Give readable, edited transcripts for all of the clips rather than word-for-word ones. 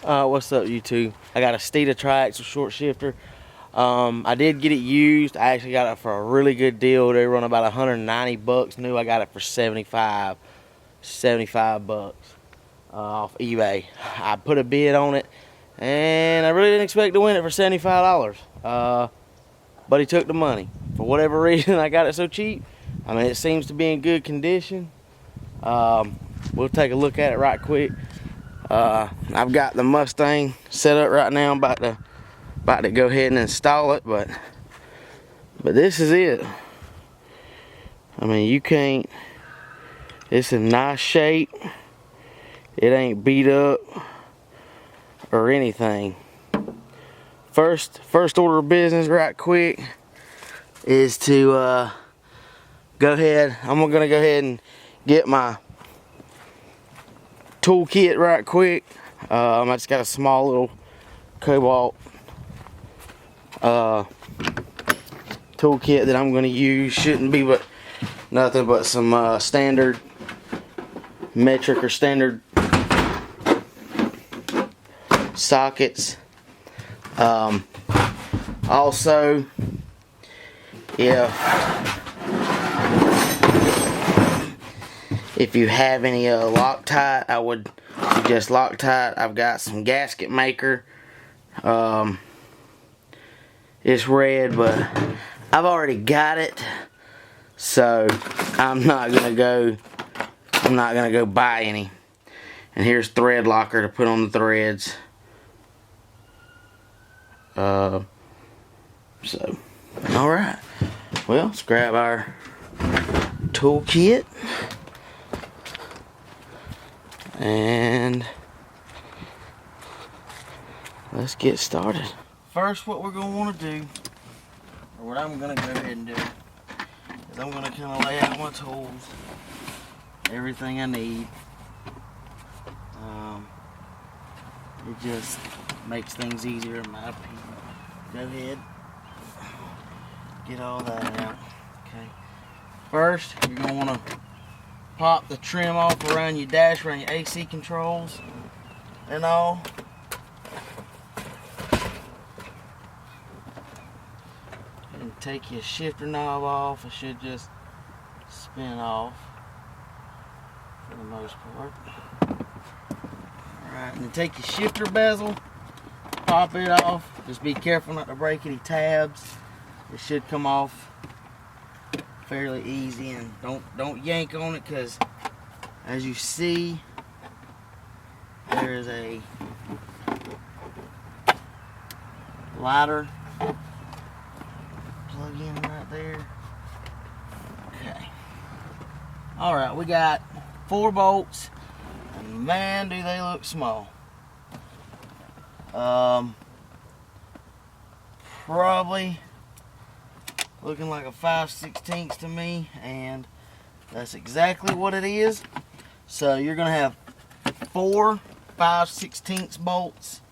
What's up, YouTube? I got a Steeda triaxle short shifter. I did get it used. I actually got it for a really good deal. They run about 190 bucks new. I got it for 75 bucks off eBay. I put a bid on it, and I really didn't expect to win it for $75. But he took the money. For whatever reason, I got it so cheap. I mean, it seems to be in good condition. We'll take a look at it right quick. I've got the Mustang set up right now. I'm about to go ahead and install it, but this is it. I mean, you can't. It's in nice shape. It ain't beat up or anything. First order of business right quick is to go ahead. I'm gonna go ahead and get my toolkit right quick. I just got a small little Cobalt toolkit that I'm gonna use. Shouldn't be but nothing but some standard metric or standard sockets. Also, if you have any Loctite, I would suggest Loctite. I've got some gasket maker. It's red, but I've already got it, so I'm not gonna go buy any. And here's thread locker to put on the threads. So, alright. Well, let's grab our toolkit. And let's get started. First, what we're going to want to do, or what I'm going to go ahead and do, is I'm going to kind of lay out my tools, everything I need. It just makes things easier in my opinion. Go ahead, get all that out. Okay. First, you're going to want to pop the trim off around your dash, around your AC controls and all. And take your shifter knob off. It should just spin off for the most part. Alright, and then take your shifter bezel, pop it off. Just be careful not to break any tabs. It should come off fairly easy, and don't yank on it, because as you see, there is a lighter plug in right there. Okay. Alright, we got 4 bolts, and man, do they look small. Probably looking like a 5/16 to me, and that's exactly what it is. So you're gonna have 4 5/16 bolts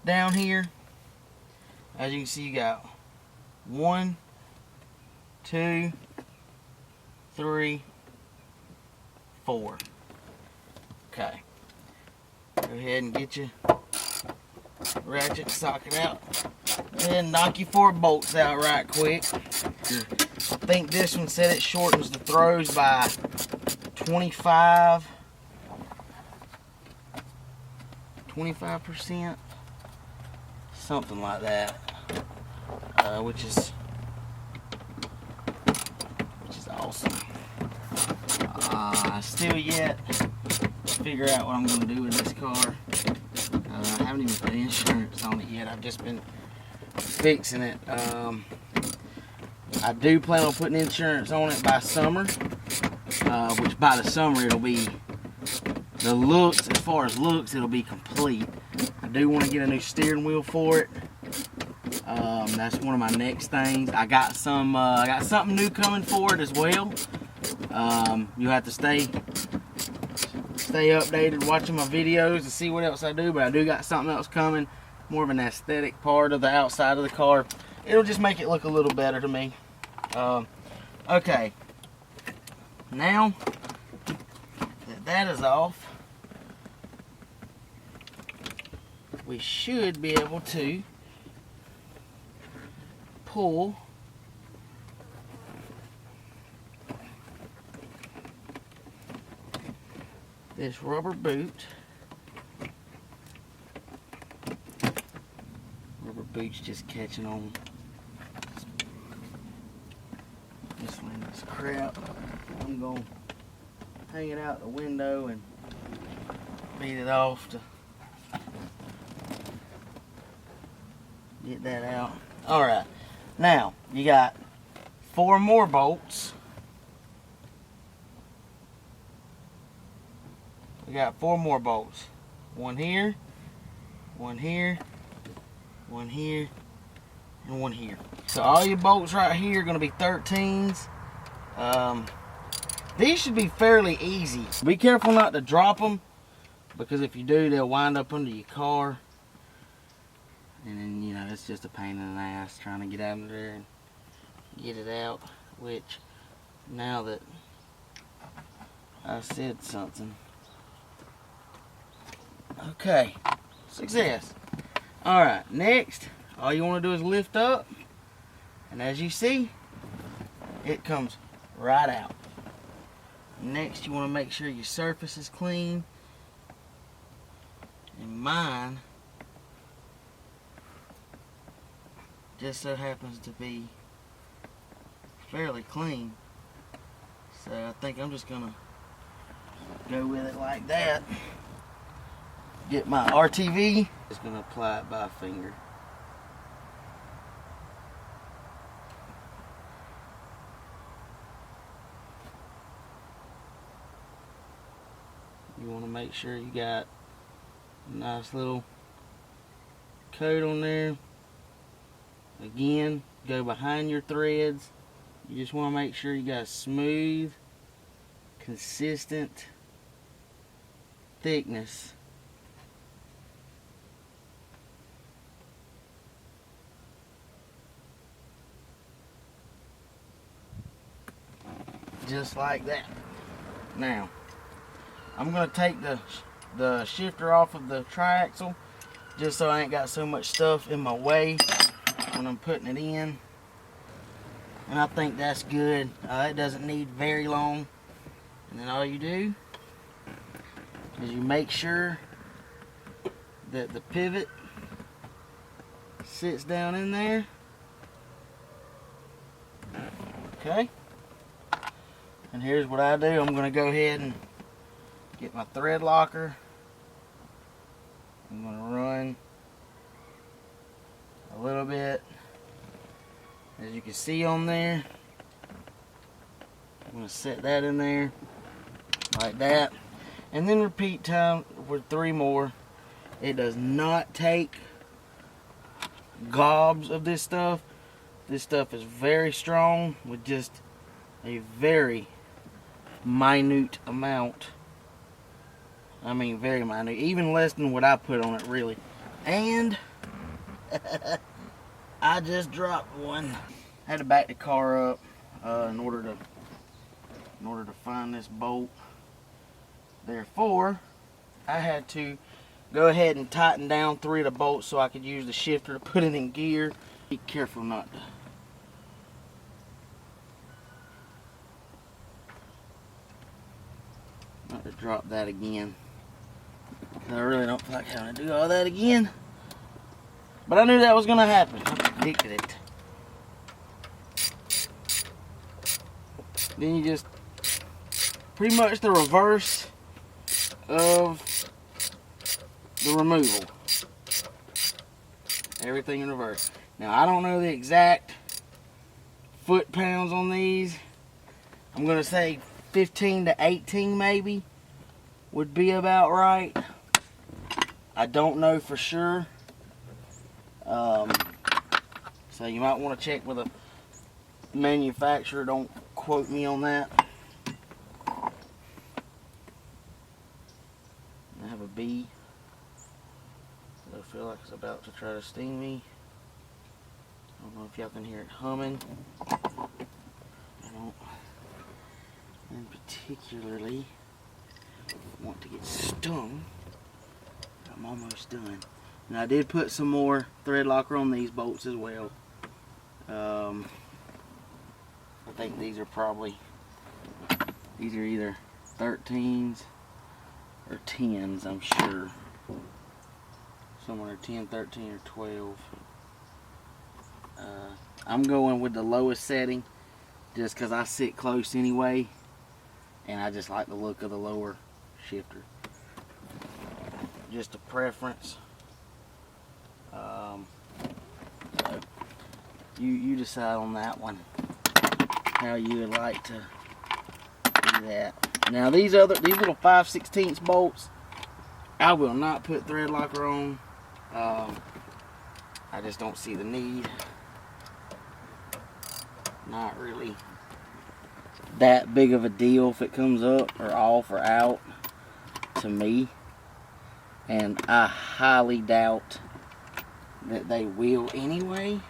down here. As you can see, you got 1, 2, 3, 4. Okay. Go ahead and get your ratchet socket out. And knock your 4 bolts out right quick. I think this one said it shortens the throws by 25%, something like that, which is awesome. I still yet figure out what I'm going to do with this car. I haven't even put insurance on it yet. I've just been fixing it. I do plan on putting insurance on it by summer, which by the summer it'll be the looks. As far as looks, it'll be complete. I do want to get a new steering wheel for it. That's one of my next things. I got something new coming for it as well. You have to stay updated watching my videos to see what else I do, but I do got something else coming, more of an aesthetic part of the outside of the car. It'll just make it look a little better to me. Okay, now that is off, we should be able to pull this rubber boot. Rubber boot's just catching on this crap. I'm gonna hang it out the window and beat it off to get that out. Alright, now you got 4 more bolts. We got 4 more bolts. One here, one here, one here, and one here. So all your bolts right here are going to be 13s. These should be fairly easy. Be careful not to drop them, because if you do, they'll wind up under your car. And then, you know, it's just a pain in the ass trying to get out of there and get it out. Which, now that I said something. Okay, success. Alright, next, all you want to do is lift up. And as you see, it comes right out. Next, you want to make sure your surface is clean. And mine just so happens to be fairly clean. So I think I'm just going to go with it like that. Get my RTV. Just going to apply it by finger. You want to make sure you got a nice little coat on there. Again, go behind your threads. You just want to make sure you got a smooth, consistent thickness. Just like that. Now, I'm going to take the shifter off of the triaxle just so I ain't got so much stuff in my way when I'm putting it in. And I think that's good. It doesn't need very long. And then all you do is you make sure that the pivot sits down in there. Okay. And here's what I do. I'm going to go ahead and get my thread locker. I'm going to run a little bit. As you can see on there, I'm going to set that in there like that. And then repeat time for 3 more. It does not take gobs of this stuff. This stuff is very strong with just a very minute amount. I mean, very minute, even less than what I put on it, really. And I just dropped one. I had to back the car up in order to find this bolt. Therefore, I had to go ahead and tighten down 3 of the bolts so I could use the shifter to put it in gear. Be careful not to drop that again. I really don't feel like having to do all that again. But I knew that was going to happen. I predicted it. Then you just pretty much the reverse of the removal. Everything in reverse. Now I don't know the exact foot pounds on these. I'm going to say 15 to 18 maybe would be about right. I don't know for sure. So you might want to check with a manufacturer. Don't quote me on that. I have a bee that I feel like it's about to try to sting me. I don't know if y'all can hear it humming. I don't particularly want to get stung. I'm almost done. And I did put some more thread locker on these bolts as well. I think these are either 13s or 10s, I'm sure. Somewhere 10, 13, or 12. I'm going with the lowest setting just because I sit close anyway, and I just like the look of the lower shifter. Just a preference. So you decide on that one, how you would like to do that. Now these little 5/16 bolts, I will not put thread locker on. I just don't see the need. Not really that big of a deal if it comes up or off or out to me, and I highly doubt that they will anyway.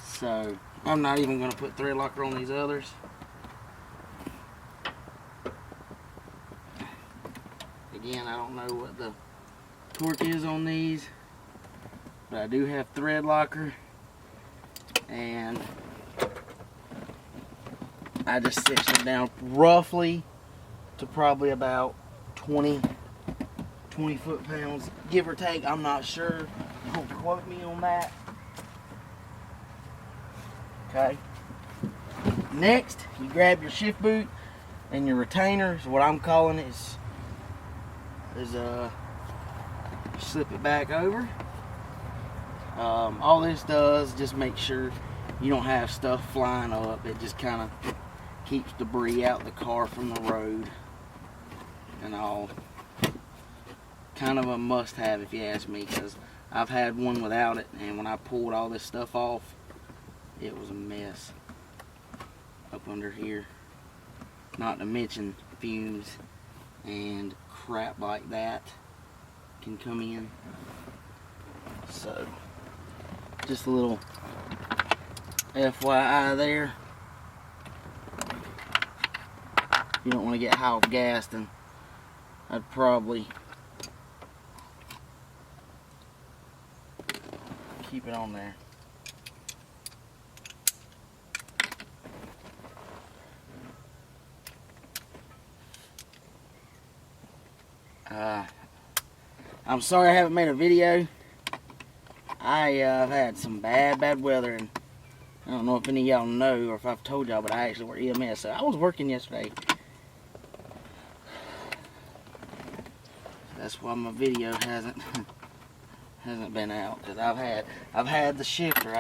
So I'm not even going to put thread locker on these others. Again, I don't know what the torque is on these, but I do have thread locker, and I just set them down roughly to probably about 20 foot-pounds, give or take. I'm not sure. Don't quote me on that. Okay. Next, you grab your shift boot and your retainer. So what I'm calling it is slip it back over. All this does, just make sure you don't have stuff flying up. It just kind of keeps debris out the car from the road and all. Kind of a must-have if you ask me, because I've had one without it, and when I pulled all this stuff off, it was a mess up under here. Not to mention fumes and crap like that can come in. So just a little FYI there. If you don't want to get high off gas, then I'd probably keep it on there. I'm sorry I haven't made a video. I've had some bad weather, and I don't know if any of y'all know or if I've told y'all, but I actually work EMS, so I was working yesterday. That's why my video hasn't been out, because I've had the shifter.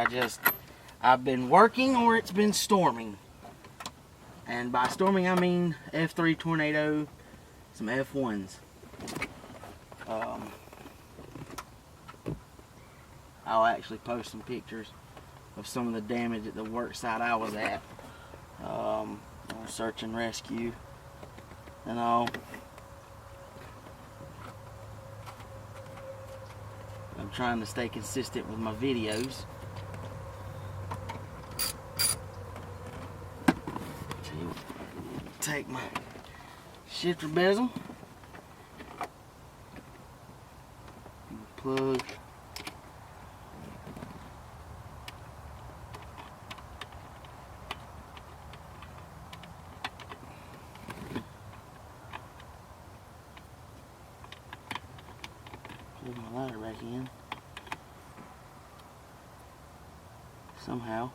I've been working, or it's been storming. And by storming I mean F3 tornado, some F1s. I'll actually post some pictures of some of the damage at the work site I was at. On search and rescue and all. I'm trying to stay consistent with my videos. Take my shifter bezel, plug, pull my ladder back in somehow.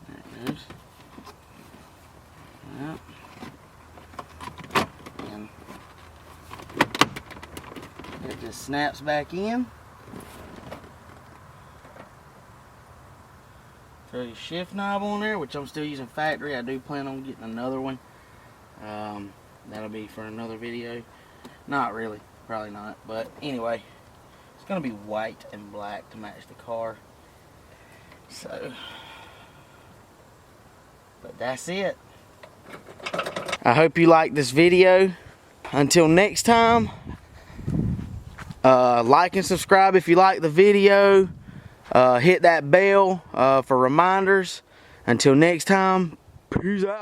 There it goes. Yep. And it just snaps back in. Throw your shift knob on there, which I'm still using factory. I do plan on getting another one. That'll be for another video. Not really, probably not. But anyway, it's gonna be white and black to match the car. So, but that's it. I hope you like this video. Until next time, like and subscribe if you like the video. Hit that bell for reminders. Until next time, peace out.